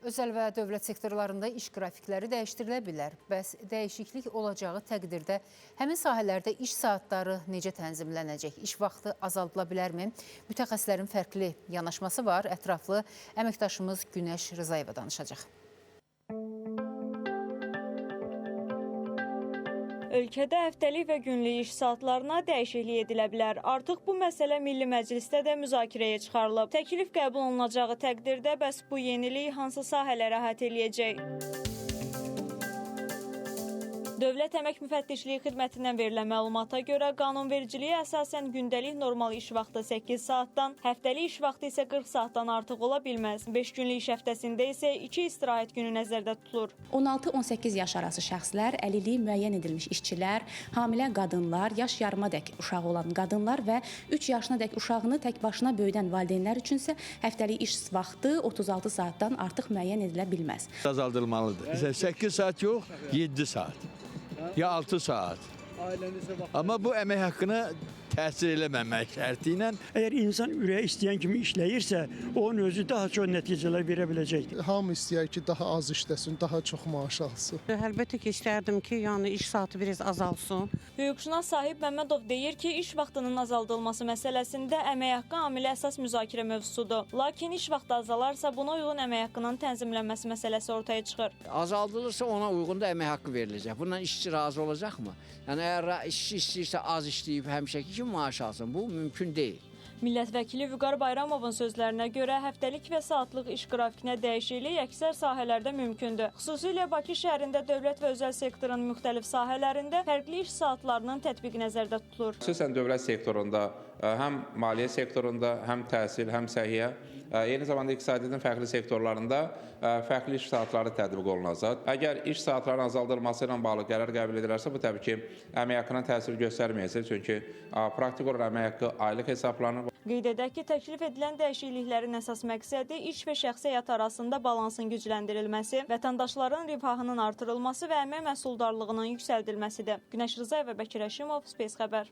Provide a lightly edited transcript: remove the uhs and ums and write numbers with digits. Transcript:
Özəl və dövlət sektorlarında iş qrafikləri dəyişdirilə bilər. Bəs dəyişiklik olacağı təqdirdə həmin sahələrdə iş saatları necə tənzimlənəcək? İş vaxtı azaldıla bilərmi? Mütəxəssislərin fərqli yanaşması var. Ətraflı əməkdaşımız Günəş Rızayeva danışacaq. Ölkədə həftəlik və günlük iş saatlarına dəyişiklik edilə bilər. Artıq bu məsələ Milli Məclisdə də müzakirəyə çıxarılıb. Təklif qəbul olunacağı təqdirdə bəs bu yenilik hansı sahələrə əhatə eləyəcək? Dövlət Əmək Müfəttişliyi Xidmətindən verilən məlumata görə qanunvericiliyə əsasən gündəlik normal iş vaxtı 8 saatdan, həftəlik iş vaxtı isə 40 saatdan artıq ola bilməz. 5 günlük iş həftəsində isə 2 istirahət günü nəzərdə tutulur. 16-18 yaş arası şəxslər, əlilliyi müəyyən edilmiş işçilər, hamilə qadınlar, yaş yarımadək uşağı olan qadınlar və 3 yaşınadək uşağını tək başına böyüdən valideynlər üçün isə həftəlik iş vaxtı 36 saatdan artıq müəyyən edilə bilməz. Azaldılmalıdır. 8 saat yox, 7 saat. Ya 6 saat. Amma bu əmək haqqına təsir eləməmək şərti ilə. Əgər insan ürəyə istəyən kimi işləyirsə, onun özü daha çox nəticələr verə biləcəkdir. Hamı istəyər ki, daha az işləsin, daha çox maaş alsın. Əlbəttə ki, istərdim ki, yəni iş saatı biraz azalsın. Hüquqşünas Sahib Məmmədov deyir ki, iş vaxtının azaldılması məsələsində əmək haqqı amili əsas müzakirə mövzusudur. Lakin iş vaxtı azalarsa, buna uyğun əmək haqqının tənzimlənməsi məsələsi ortaya çıxır. Azaldılırsa ona uyğun da əmək haqqı veriləcək. Bundan işçi razı olacaqmı? Yəni, əgər işçi istəyirsə az işləyib həmişəki kimi maaş alsın, bu mümkün deyil. Millət vəkili Vüqar Bayramovun sözlərinə görə həftəlik və saatlıq iş qrafikinə dəyişiklik əksər sahələrdə mümkündür. Xüsusilə Bakı şəhərində dövlət və özəl sektorun müxtəlif sahələrində fərqli iş saatlarının tətbiqi nəzərdə tutulur. Xüsusən dövlət sektorunda, həm maliyyə sektorunda, həm təhsil, həm səhiyyə, eyni zamanda iqtisadiyyatın fərqli sektorlarında fərqli iş saatları tətbiq olunacaq. Əgər iş saatlarının azaldılması ilə bağlı qərar qəbul edilərsə, bu təbii ki, əmək haqqına təsir göstərməyəcək, çünki praktik olaraq əmək haqqı aylıq hesablanır. Qeyd edək ki, təklif edilən dəyişikliklərin əsas məqsədi iş və şəxsi həyat arasında balansın gücləndirilməsi, vətəndaşların rifahının artırılması və əmək məhsuldarlığının yüksəldilməsidir. Günəş Rızayeva, Bəkir Həşimov, Space Xəbər.